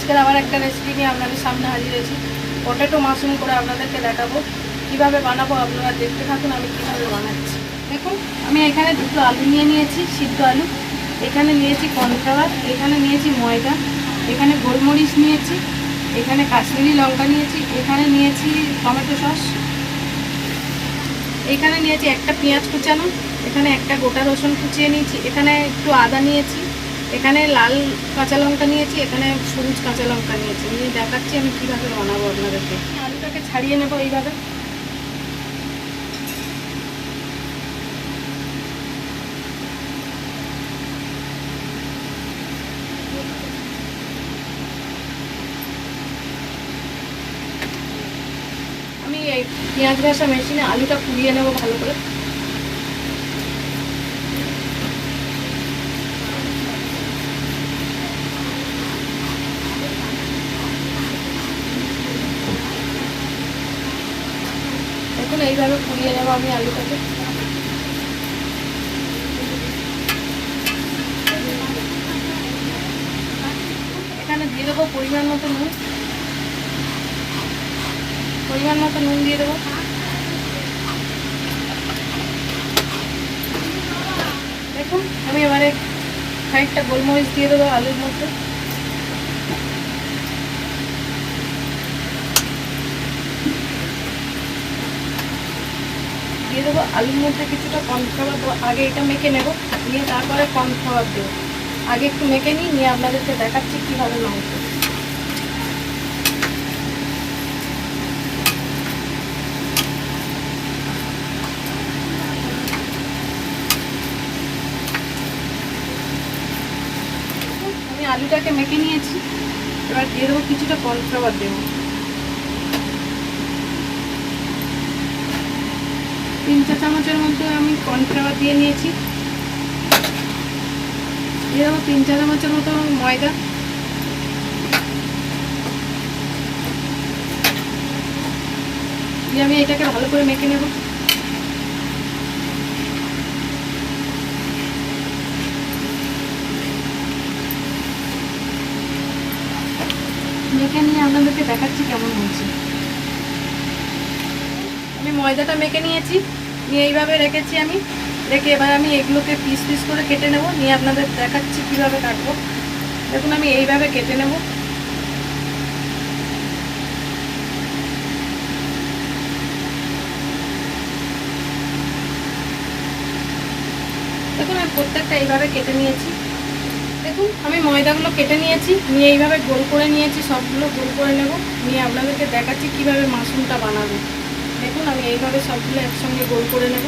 আজকের আবার একটা রেসিপি নিয়ে আপনাদের সামনে হাজির হয়েছি। পটেটো মাশরুম করে আপনাদেরকে দেখাবো কিভাবে বানাবো। আপনারা দেখতে থাকুন আমি কিভাবে বানাচ্ছি। দেখুন, আমি এখানে দুটো আলু নিয়ে নিয়েছি, সিদ্ধ আলু। এখানে নিয়েছি কর্নফ্লাওয়ার, এখানে নিয়েছি ময়দা, এখানে গোলমরিচ নিয়েছি, এখানে কাশ্মীরি লঙ্কা নিয়েছি, এখানে নিয়েছি টমেটো সস, এখানে নিয়েছি একটা পেঁয়াজ কুচানো, এখানে একটা গোটা রসুন কুচিয়ে নিয়েছি, এখানে একটু আদা নিয়েছি, এখানে লাল কাঁচা লঙ্কা নিয়েছি, এখানে সবুজ কাঁচা লঙ্কা নিয়েছি। নিয়ে দেখাচ্ছি আমি কীভাবে বানাবো আপনাদেরকে। আলুটাকে ছাড়িয়ে নেবো এইভাবে। আমি এই পেঁয়াজ ঘষা মেশিনে আলুটা পুড়িয়ে নেবো ভালো করে। দেখুন, এইভাবে পুড়িয়ে নেবো আমি আলুটাকে। এখানে দিয়ে দেবো পরিমাণ মতো নুন, দিয়ে দেবো। দেখুন, আমি এবারে খানিকটা গোলমরিচ দিয়ে দেবো আলুর মধ্যে। দিয়ে দেবো আলুর মধ্যে কিছুটা কর্নফ্লাওয়ার দেবো। আগে এটা মেখে নেব, নিয়ে তারপরে কর্নফ্লাওয়ার দেবো। আগে একটু মেখে নিয়ে আপনাদেরকে দেখাচ্ছি কীভাবে মাখবো। আমি আলুটাকে মেখে নিয়েছি, এবার দিয়ে দেবো কিছুটা কর্নফ্লাওয়ার দেবো। 3 চা চামচের মধ্যে আমি কর্নফ্লাওয়ার দিয়ে নিয়েছি। দিয়ে দেবো 3 চা চামচের মতো ময়দা। দিয়ে আমি এটাকে ভালো করে মেখে নেব। মেখে নিয়ে আপনাদেরকে দেখাচ্ছি কেমন হয়েছে। আমি ময়দাটা মেখে নিয়েছি, নিয়ে এইভাবে রেখেছি আমি। রেখে এবার আমি এগুলোকে পিস পিস করে কেটে নেব, নিয়ে আপনাদের দেখাচ্ছি কীভাবে কাটবো। দেখুন, আমি এইভাবে কেটে নেব। দেখুন, আমি প্রত্যেকটা এইভাবে কেটে নিয়েছি। দেখুন, আমি ময়দাগুলো কেটে নিয়েছি, নিয়ে এইভাবে গোল করে নিয়েছি। সবগুলো গোল করে নেব, নিয়ে আপনাদেরকে দেখাচ্ছি কীভাবে মাশরুমটা বানাবো। দেখুন, আমি এইভাবে সবগুলো একসঙ্গে গোল করে নেব।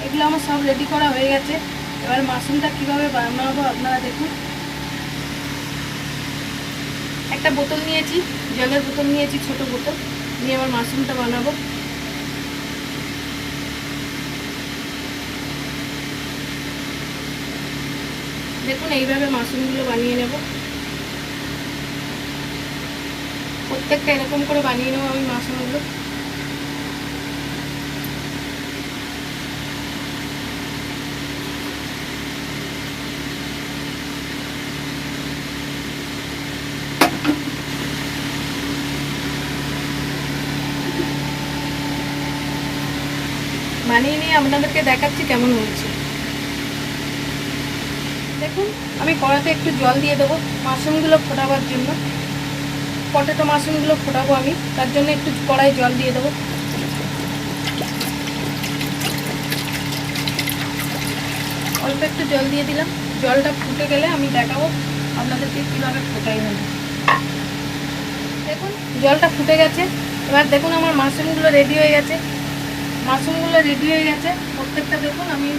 এগুলো আমার সব রেডি করা হয়ে গেছে। এবার মাশরুমটা কীভাবে বানাবো আপনারা দেখুন। একটা বোতল নিয়েছি, জলের বোতল নিয়েছি, ছোট বোতল। নিয়ে এবার মাশরুমটা বানাবো। দেখুন, এইভাবে মাশরুমগুলো বানিয়ে নেব। প্রত্যেকটা এরকম করে বানিয়ে নেব আমি মাশরুমগুলো। বানিয়ে নিয়ে আপনাদেরকে দেখাচ্ছি কেমন হয়েছে। দেখুন, আমি কড়াতে একটু জল দিয়ে দেবো মাশরুমগুলো ফোটাবার জন্য। পটেটো মাশরুমগুলো ফোটাবো আমি, তার জন্য একটু কড়াই জল দিয়ে দেবো। অল্প একটু জল দিয়ে দিলাম। জলটা ফুটে গেলে আমি দেখাবো আপনাদেরকে কীভাবে ফোটাই নেব। দেখুন, জলটা ফুটে গেছে। এবার দেখুন, আমার মাশরুমগুলো রেডি হয়ে গেছে। প্রত্যেকটা দেখুন আমি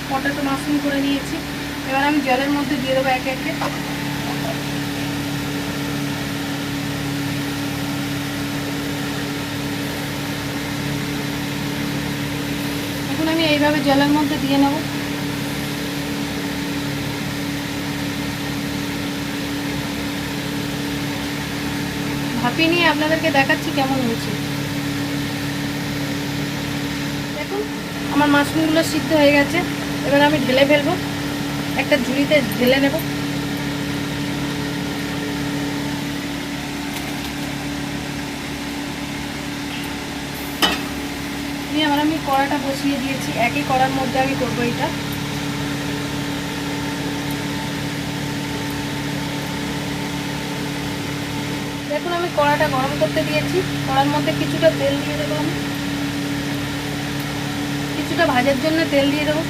পটেটো মাশরুম করে নিয়েছি। এবার আমি জলের মধ্যে দিয়ে দেবো একে একে। এখন আমি এইভাবে জলের মধ্যে দিয়ে নেব। ভাপিয়ে নিয়ে আপনাদেরকে দেখাচ্ছি কেমন হয়েছে। দেখুন আমার মাশরুমগুলো সিদ্ধ হয়ে গেছে। এবার আমি ঢেলে ফেলবো, একটা ঝুড়িতে ঢেলে নেব। এবার আমি কড়াটা বসিয়ে দিয়েছি, একই কড়ার মধ্যে আমি করবো এটা। দেখুন আমি কড়াটা গরম করতে দিয়েছি, কড়ার মধ্যে কিছুটা তেল দিয়ে দেবো। আমি কিছুটা ভাজার জন্য তেল দিয়ে দেবো।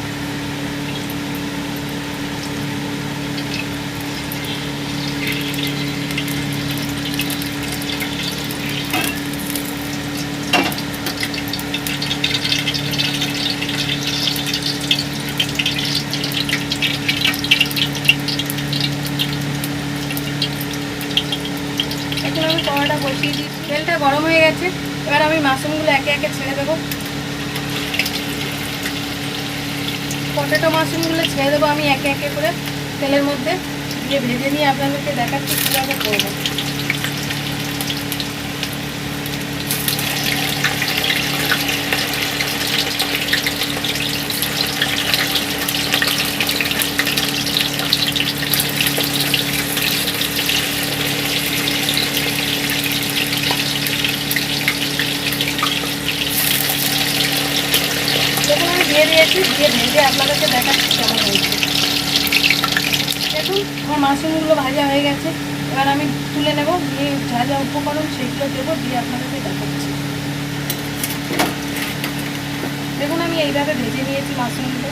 এখন আমি কড়াটা বসিয়ে দিই, তেলটা গরম হয়ে গেছে। এবার আমি মাশরুমগুলো একে একে ছেড়ে দেবো। পটেটো মাশরুমগুলো ছেড়ে দেবো আমি একে একে করে তেলের মধ্যে দিয়ে ভেজে নিয়ে আপনাদেরকে দেখাচ্ছি কীভাবে করবো। দেখুন আমি দিয়ে দিয়েছি, দিয়ে ভেজে আপনাদেরকে দেখাচ্ছি কেমন হয়েছে। দেখুন আমার মাশরুমগুলো ভাজা হয়ে গেছে। এবার আমি তুলে নেব, দিয়ে যা যা উপকরণ সেগুলো দেবো, দিয়ে আপনাদেরকে দেখাচ্ছি। দেখুন আমি এইভাবে ভেজে নিয়েছি মাশরুমগুলো।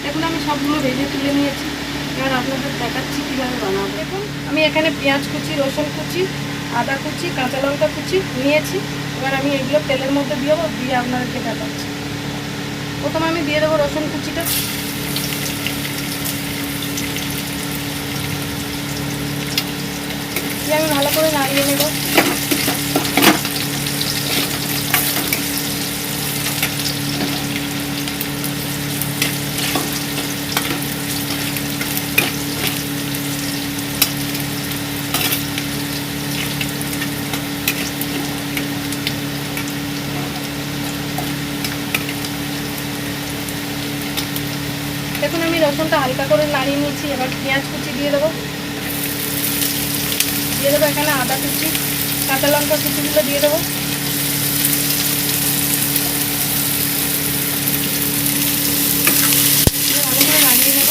দেখুন আমি সবগুলো ভেজে তুলে নিয়েছি। এবার আপনাদের দেখাচ্ছি কীভাবে বানাবো। দেখুন আমি এখানে পেঁয়াজ কুচি, রসুন কুচি, আদা কুচি, কাঁচা লঙ্কা কুচি নিয়েছি। এবার আমি এগুলো তেলের মধ্যে দিয়ে আপনাদেরকে দেখাচ্ছি। প্রথমে আমি দিয়ে দেবো রসুন কুচিটা। দিয়ে আমি ভালো করে নাড়িয়ে নেব। দেখুন আমি রসুনটা হালকা করে নাড়িয়ে নিয়েছি। এবার পেঁয়াজ কুচি দিয়ে দেবো, এখানে আদা কুচি, কাঁচা লঙ্কা কুচিগুলো দিয়ে দেবো। ভালো করে নাড়িয়ে নেব।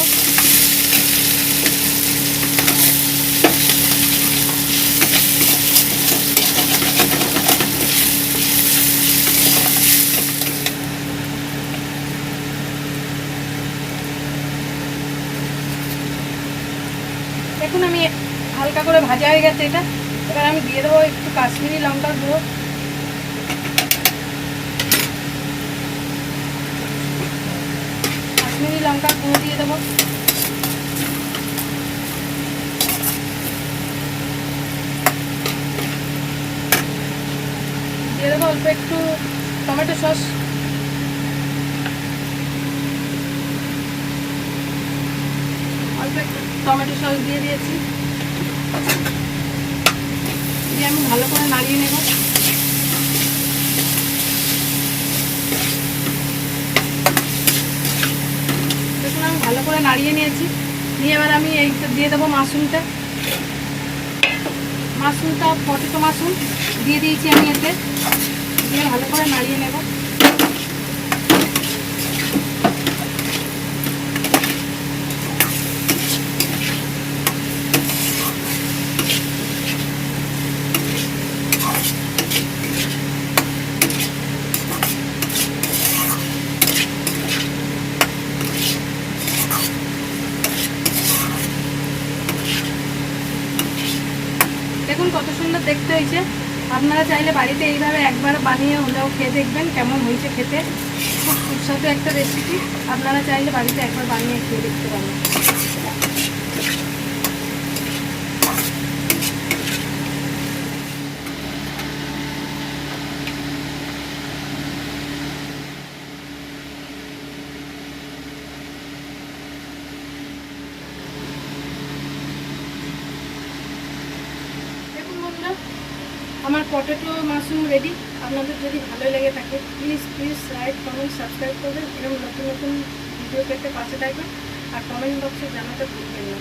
দেখুন আমি হালকা করে ভাজা হয়ে গেছে এটা। এবার আমি দিয়ে দেবো একটু কাশ্মীরি লঙ্কার গুঁড়ো। কাশ্মীরি লঙ্কার গুঁড়ো দিয়ে দেবো। দিয়ে দেবো অল্প একটু টমেটো সস। অল্প একটু টমেটো সস দিয়ে দিয়েছি। দিয়ে আমি ভালো করে নাড়িয়ে নেব। দেখুন আমি ভালো করে নাড়িয়ে নিয়েছি। নিয়ে এবার আমি এইটা দিয়ে দেবো মাশরুমটা। পটেটো মাশরুম দিয়ে দিয়েছি আমি এতে। দিয়ে ভালো করে নাড়িয়ে নেব। দেখুন কত সুন্দর দেখতে হয়েছে। আপনারা চাইলে বাড়িতে এইভাবে একবার বানিয়ে হলেও খেয়ে দেখবেন কেমন হয়েছে খেতে। খুব সুস্বাদু একটা রেসিপি, আপনারা চাইলে বাড়িতে একবার বানিয়ে খেয়ে দেখতে পারেন। দেখুন বন্ধুরা আমার পটেটো মাশরুম রেডি। আপনাদের যদি ভালো লেগে থাকে প্লিজ লাইক কমেন্ট সাবস্ক্রাইব করবেন, এরকম নতুন নতুন ভিডিও পেতে পাশে থাকবেন, আর কমেন্ট বক্সে জানাতে ভুলবেন না।